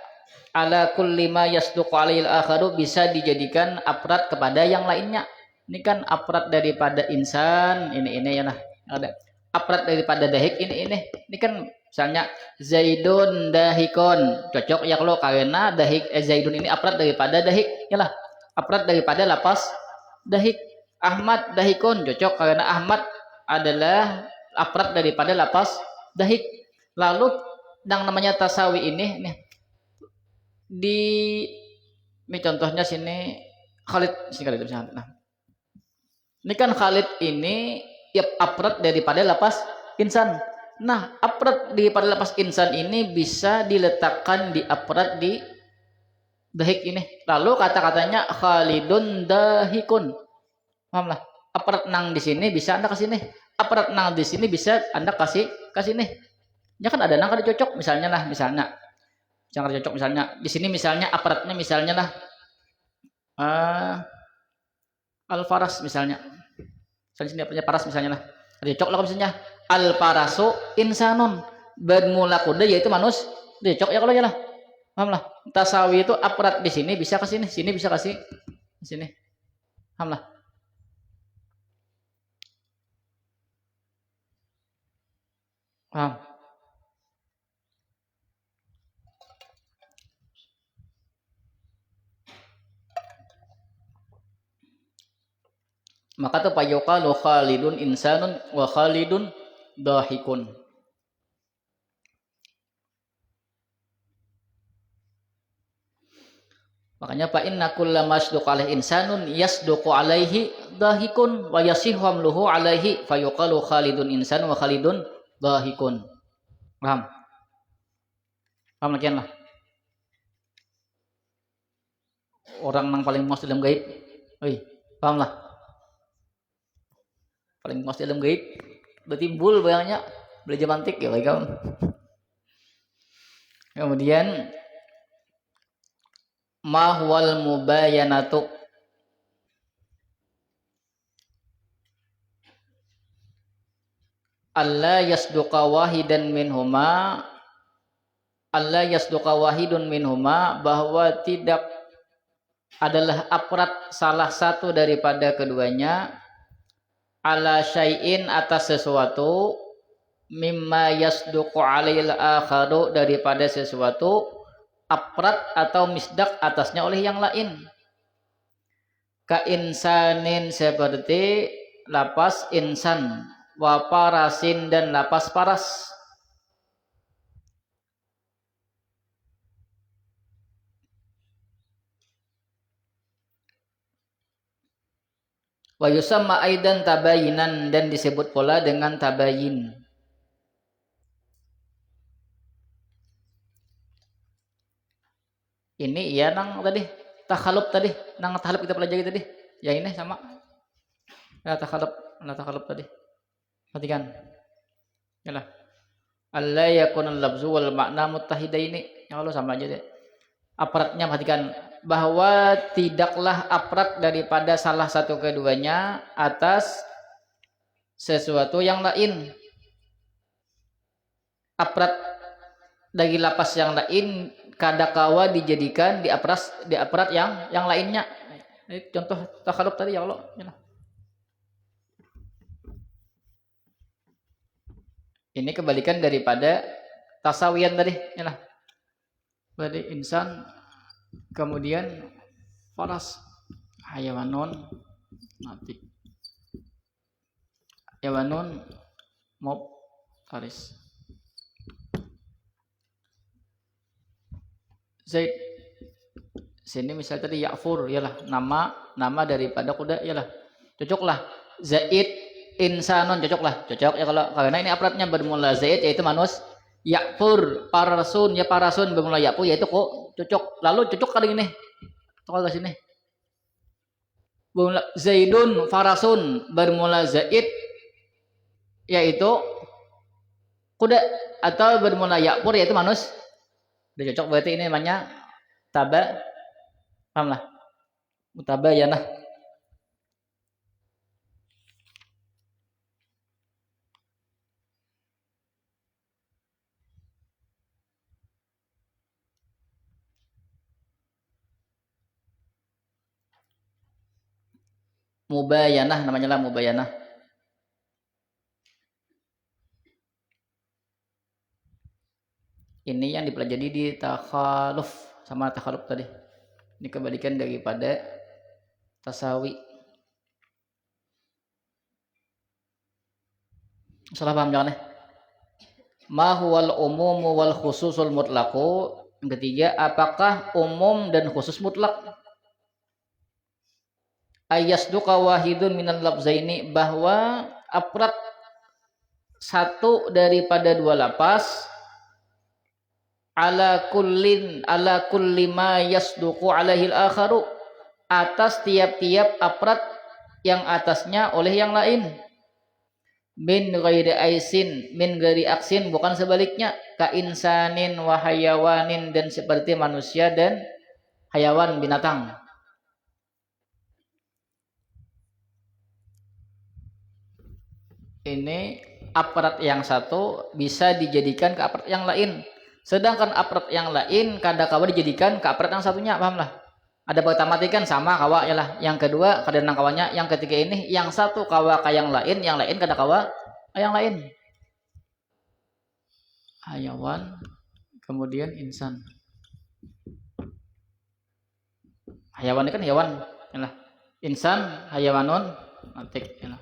ala kulli ma yasduqu alail akharu, bisa dijadikan aprat kepada yang lainnya. Ini kan aprat daripada insan, ini ya nah. Ada. Aprat daripada dahik ini kan misalnya Zaidun dahikon, cocok ya kalau karena dahik Zaidun ini aprat daripada dahik, yalah aprat daripada lapas dahik. Ahmad dahikon, cocok karena Ahmad adalah aprat daripada lapas dahik. Lalu yang namanya tasawi ini nih ini contohnya sini Khalid sini Khalid misalnya. Nah, ini kan Khalid ini aprat daripada lapas insan. Nah, aprat daripada lapas insan ini bisa diletakkan di aprat di dahik ini. Lalu kata-katanya Khalidun dahikun. Paham lah? Aprat nang di sini bisa Anda kasih nih. Aprat nang di sini bisa Anda kasih nih. Ya kan ada nang ada cocok misalnya jangan cocok misalnya di sini misalnya aparatnya misalnya lah Al-Faras misalnya. Misalnya sini punya paras misalnya lah. Ada cocok lah misalnya Al-Farasu insanun, bermula kuda yaitu manus. Cocok ya kalau ya lah. Paham lah. Tasawi itu aparat di sini bisa ke sini bisa kasih di sini. Paham lah. Paham. Maka tuh payuqalu Khalidun insanun wa Khalidun dahikun. Makanya fa inna kulla masduq alaihi insanun yasduqu alaihi dahikun wa yasihhu hamluhu alaihi fayuqalu Khalidun insan wa Khalidun dahikun. Paham? Paham lagi lah. Orang yang paling mos dalam gaib. Oi, paham lah. Paling mos dalam gaib. Bertimbul bayangnya belajar mantik ya kawan. Kemudian ma huwal mubayanatu, alla yasduqa wahidan minhuma, alla yasduqa wahidun minhuma, bahwa tidak adalah aprat salah satu daripada keduanya ala syai'in atas sesuatu mimma yasduqu alail akharu, daripada sesuatu aprat atau misdak atasnya oleh yang lain. Ka insanin, seperti lapas insan, wa parasin, dan lapas paras. Wa yusamma aidan tabayinan, dan disebut pula dengan tabayin. Ini ya nang tadi takhalub tadi, nang takhalub kita pelajari tadi. Ya ini sama. Ya takhalub tadi. Perhatikan. Yalah. Alla yakunul lafzu wal makna muttahidaini. Ya Allah sama aja deh. Aparatnya perhatikan bahwa tidaklah aparat daripada salah satu keduanya atas sesuatu yang lain. Aparat dari lapas yang lain kadakawa dijadikan di aparat yang lainnya. Ini contoh takhalub tadi ya Allah. Ini kebalikan daripada tasawiyan tadi. Ya. Berarti insan, kemudian faras, hayawanun, mati. Hayawanun, mob, faris. Zaid. Sini misalnya tadi Ya'fur, yalah nama daripada kuda, yalah. Cocoklah. Zaid insanun, cocok ya kalau karena ini aparatnya bermula Zaid yaitu manus. Ya'fur parasun, ya parasun bermula Ya'fur yaitu kok cocok. Lalu cocok kali ini. Tolong ke sini. Bermula Zaidun farasun bermula Zaid yaitu kuda, atau bermula Ya'fur yaitu manus. Udah cocok, berarti ini namanya paham lah, mutabayanah. Mubayanah namanya lah, mubayanah. Ini yang dipelajari di takhaluf sama takhaluf tadi. Ini kebalikan daripada tasawi. Salah paham jangan ya? Ma huwal umumu wal khususul mutlaqu. Yang ketiga, apakah umum dan khusus mutlak? Ayasduqa wahidun minal lafzaini, bahwa afrad satu daripada dua lapas ala kulli ma yasduqu alaihi al-akharu, atas tiap-tiap afrad yang atasnya oleh yang lain. Min ghairi aksin, bukan sebaliknya. Ka insanin wa hayawanin, dan seperti manusia dan hayawan binatang. Ini aparat yang satu bisa dijadikan ke aparat yang lain, sedangkan aparat yang lain kadang-kadang dijadikan ke aparat yang satunya. Paham lah? Ada pertama kan sama kawa ya lah, yang kedua kadang kawanya, yang ketiga ini yang satu kawa ka yang lain kadang kawa yang lain. Hayawan, kemudian insan. Hayawan ini kan hewan ya lah. Insan hayawanun matik ya lah.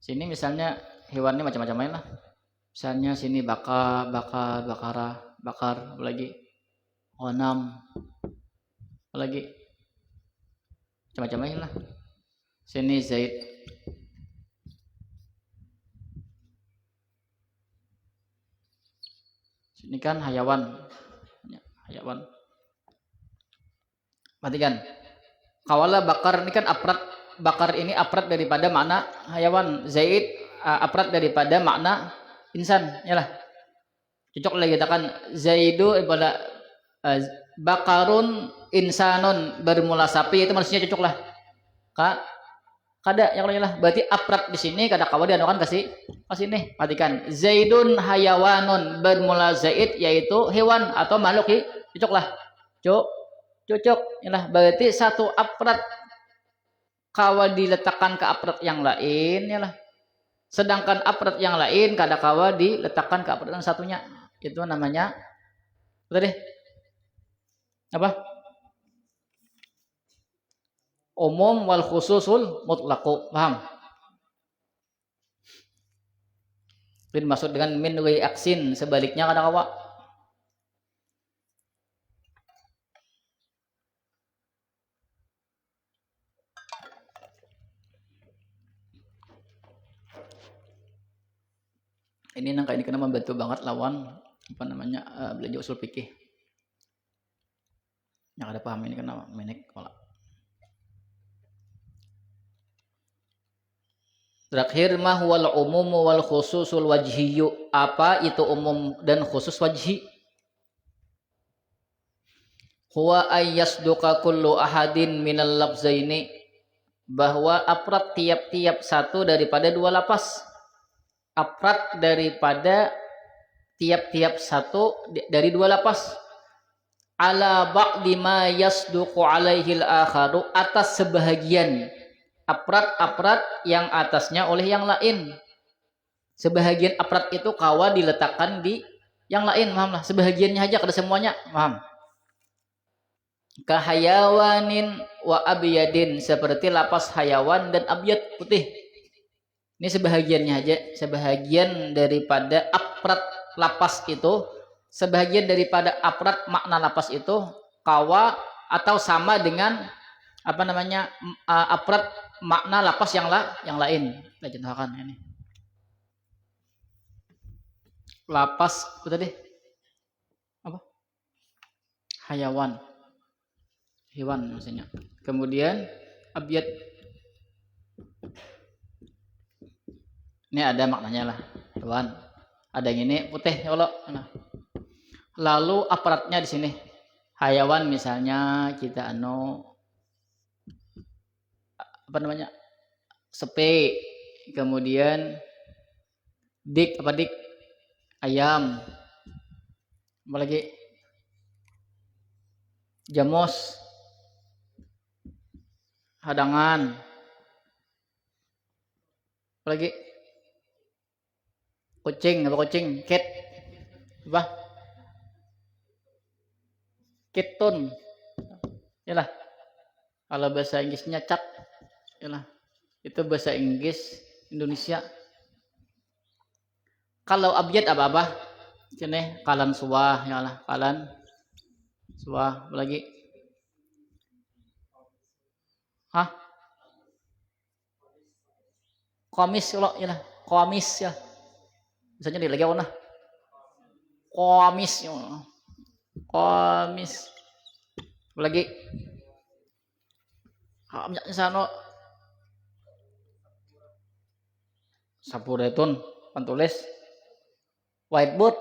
Sini misalnya hewannya macam-macam lah. Misalnya sini bakar lagi onam lagi macam-macam lah. Sini Zaid. Sini kan hayawan. Perhatikan. Kawala bakar ini kan afrad. Bakar ini afrad daripada makna hayawan. Zaid afrad daripada makna insan. Yalah. Cocok lagi katakan Zaidu ibadah bakarun insanun, bermula sapi, itu manusia cocok lah. Kada yang lain lah. Berarti afrad di sini kada kawa dianukan kasih nih. Perhatikan. Zaidun hayawanun, bermula Zaid yaitu hewan atau makhluk, cocok lah. Cocok. Yalah. Berarti satu afrad kawa diletakkan ke afrad yang lain, yalah. Sedangkan afrad yang lain kada kawa diletakkan ke afrad yang satunya. Itu namanya tadi apa? Umum wal khususul mutlaqu. Paham? Ini maksud dengan min ghairi aksin, sebaliknya kada kawa. Ini nangka ini kena membantu banget lawan apa namanya belajar usul fikih. Yang ada paham ini kena menek kolak. Terakhir mah wal umum wal khususul wajhiyu. Apa itu umum dan khusus wajhi? Huwa ayyasduqa kullu ahadin minal lafzaini, bahwa afrad tiap-tiap satu daripada dua lapas. Afrad daripada tiap-tiap satu dari dua lapas. Ala ba'di ma yasduqu alaihi al-akharu, atas sebahagian afrad yang atasnya oleh yang lain. Sebahagian afrad itu kawa diletakkan di yang lain, paham lah. Sebahagiannya aja, kada semuanya, paham. Kahayawanin wa abyadin, seperti lapas hayawan dan abyad putih. Ini sebahagiannya aja, sebahagian daripada afrad lapas itu, sebahagian daripada afrad makna lapas itu kawa atau sama dengan apa namanya afrad makna lapas yang lain. Kita contohkan ini. Lapas apa tadi? Apa? Hayawan. Hewan maksudnya. Kemudian abyad. Ini ada maknanya lah, hewan. Ada yang ini putih ya Allah. Lalu aparatnya di sini. Hayawan misalnya kita apa namanya? Sepe. Kemudian dik apa dik? Ayam. Apa lagi? Jamos. Hadangan. Apa lagi? Kucing, apa kucing? Cat. Apa? Kitun. Yalah. Kalau bahasa Inggrisnya cat. Yalah. Itu bahasa Inggris Indonesia. Kalau abyad apa-apa? Sini kalan suah, yalah, kalan suah. Apa lagi? Hah? Komis kalau yalah, komis ya. Misalnya di lagi apa nah? Komis ya. Komis. Apa lagi? Misalnya sana sapuretun pantulis whiteboard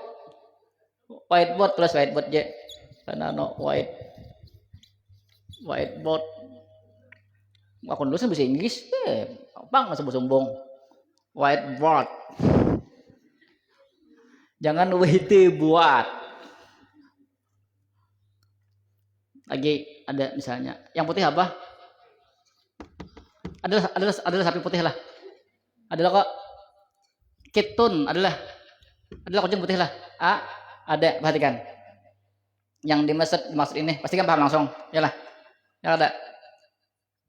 tulis whiteboard je karena whiteboard aku nulisnya bahasa Inggris bang sombong whiteboard jangan buat lagi ada misalnya yang putih apa adalah sapi putih lah adalah kok kitun adalah kucing putih lah ada perhatikan yang dimaksud ini pasti kan paham langsung yalah ya ada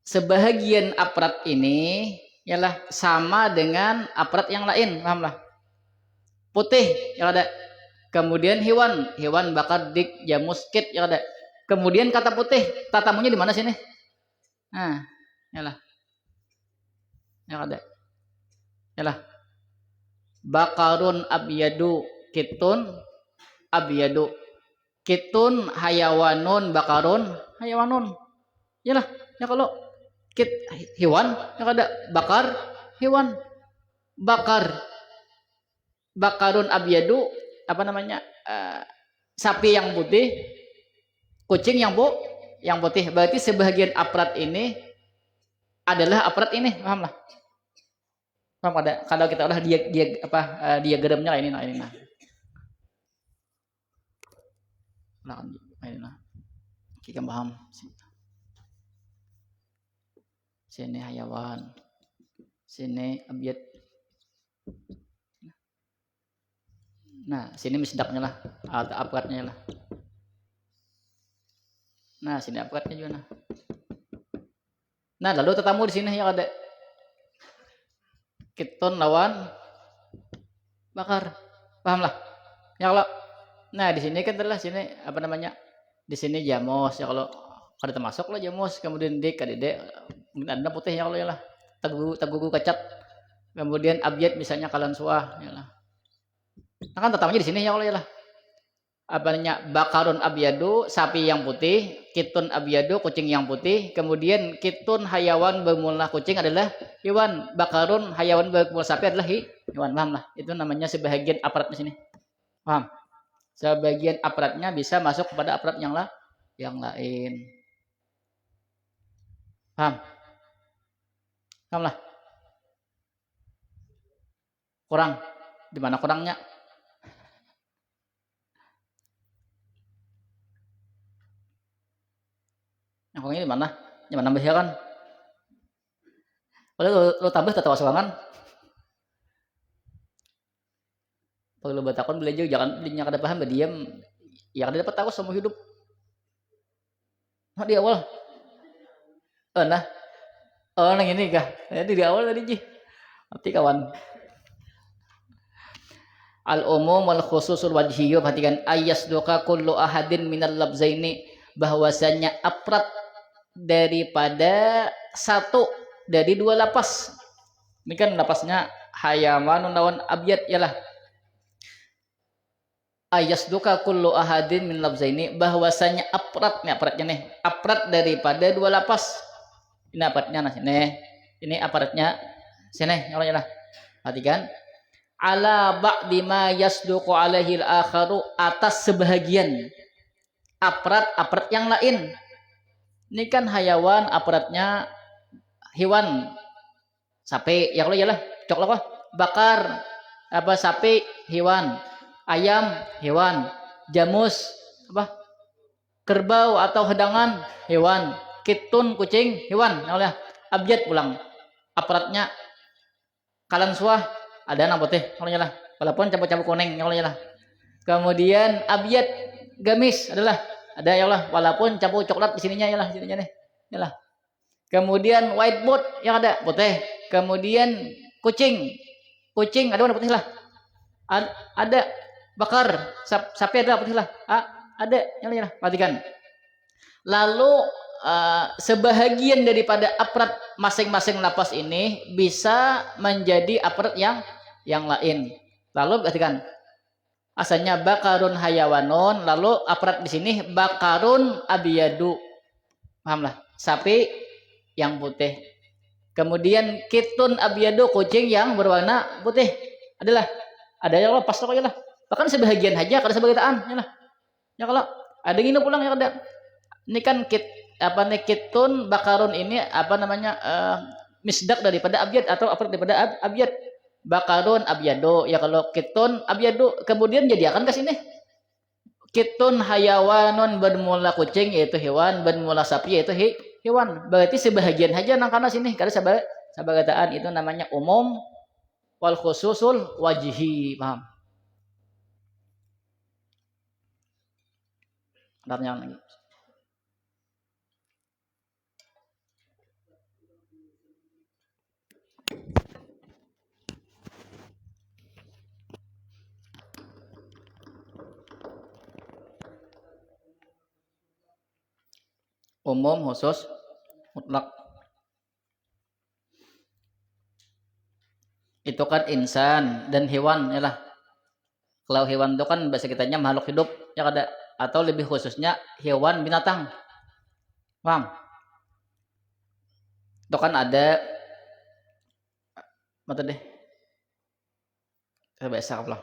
sebahagian aparat ini yalah sama dengan aparat yang lain paham lah putih ya ada kemudian hewan bakar dik jamus kit ya ada kemudian kata putih tatamunya di mana sini nah yalah ya ada yalah bakarun abyadu kitun abyadu kitun hayawanun bakarun hayawanun yalah ya kalau kit hewan yang ada bakar hewan bakarun abyadu apa namanya sapi yang putih kucing yang putih berarti sebagian aparat ini adalah aparat ini paham lah pada kalau kita udah diagramnya ini nah ini kita paham sini hayawan sini abyad nah sini misdaknya lah atau aparatnya lah nah sini aparatnya juga nah lalu tetamu di sini yang ada kitun lawan bakar paham lah ya kalau nah di sini kan adalah sini apa namanya di sini jamos ya kalau ada termasuk lah jamos kemudian dik kadede mungkin ada putih ya kalau ya lah tagugu kacat kemudian abyad misalnya kalan suah ya lah Nah, kan tetapnya di sini ya Allah ya lah. Apa namanya? Bakarun abyadu, sapi yang putih, kitun abyadu, kucing yang putih, kemudian kitun hayawan bermula kucing adalah hewan, bakarun hayawan bermula sapi adalah hewan. Paham lah. Itu namanya sebahagian aparat di sini. Paham? Sebagian aparatnya bisa masuk kepada aparat yang lain. Paham? Paham lah. Kurang. Di mana kurangnya? Yang kurangnya di mana? Di mana nambah kan? Kalau lo tambah tetap sorangan. Kalau lo batakon belajar jangan dinya kada paham diam. Ya kada dapat tahu semua hidup. Nah, di awal. Nah, nah ini kah? Jadi di awal tadi ji. Nanti kawan. Al umum wal khususul wajhiyyu, perhatikan ayasduka kullu ahadin minal labzaini, bahwasanya afrad daripada satu dari dua lapas. Ini kan lapasnya hayawanun lawan abyad yalah. Ayasduka kullu ahadin min labzaini, bahwasanya aparatnya nih, aparat daripada dua lapas. Ini aparatnya nah sini. Ini aparatnya sini lah. Perhatikan ala ba'di ma yasduqu alaihi al-akharu, atas sebahagian aparat yang lain. Ini kan hayawan, aparatnya hewan, sapi ya kalau iyalah cok lah bakar apa sapi hewan, ayam hewan, jamus apa kerbau atau hedangan hewan, kitun kucing hewan, ya abyad pulang aparatnya kalan suah ada nang putih kalau nyala walaupun cabut-cabut kuning kalau nyala. Kemudian abyad gamis adalah ada ya Allah walaupun cabut coklat di sininya ya lah sininya nih ya lah. Kemudian whiteboard yang ada putih. Kemudian kucing ada warna putih lah. Ada bakar sapi ada putih lah. Ada yang lain lah. Perhatikan. Lalu sebahagian daripada aparat masing-masing lapas ini bisa menjadi aparat yang lain. Lalu perhatikan. Asalnya bakarun hayawanun, lalu aparat di sini bakarun abiyadu. Pahamlah? Sapi yang putih. Kemudian kitun abiyadu, kucing yang berwarna putih. Ada ya Allah pas ya lah. Bahkan sebahagian aja kalau sebagian ya lah. Ya kalau ada yang ini pulang ya ada. Ini kan kitun bakarun ini apa namanya misdak daripada abyad atau aparat daripada abyad. Bakarun abyadu ya kalau kitun abyadu kemudian jadi akan ke sini. Kitun hayawanun bermula kucing yaitu hewan, bermula sapi yaitu hewan. Berarti sebahagian saja nang kana sini karena sabagataan itu namanya umum wal khususul wajhi. Paham? Pertanyaan lagi. Umum khusus mutlak. Itu kan insan dan hewan ya lah. Kalau hewan itu kan bahasa kitanya makhluk hidup ya ada atau lebih khususnya hewan binatang. Paham? Itu kan ada mata deh. Kita biasa pulang.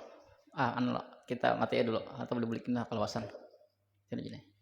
Kita mati dulu atau boleh belikin kawasan. Sini.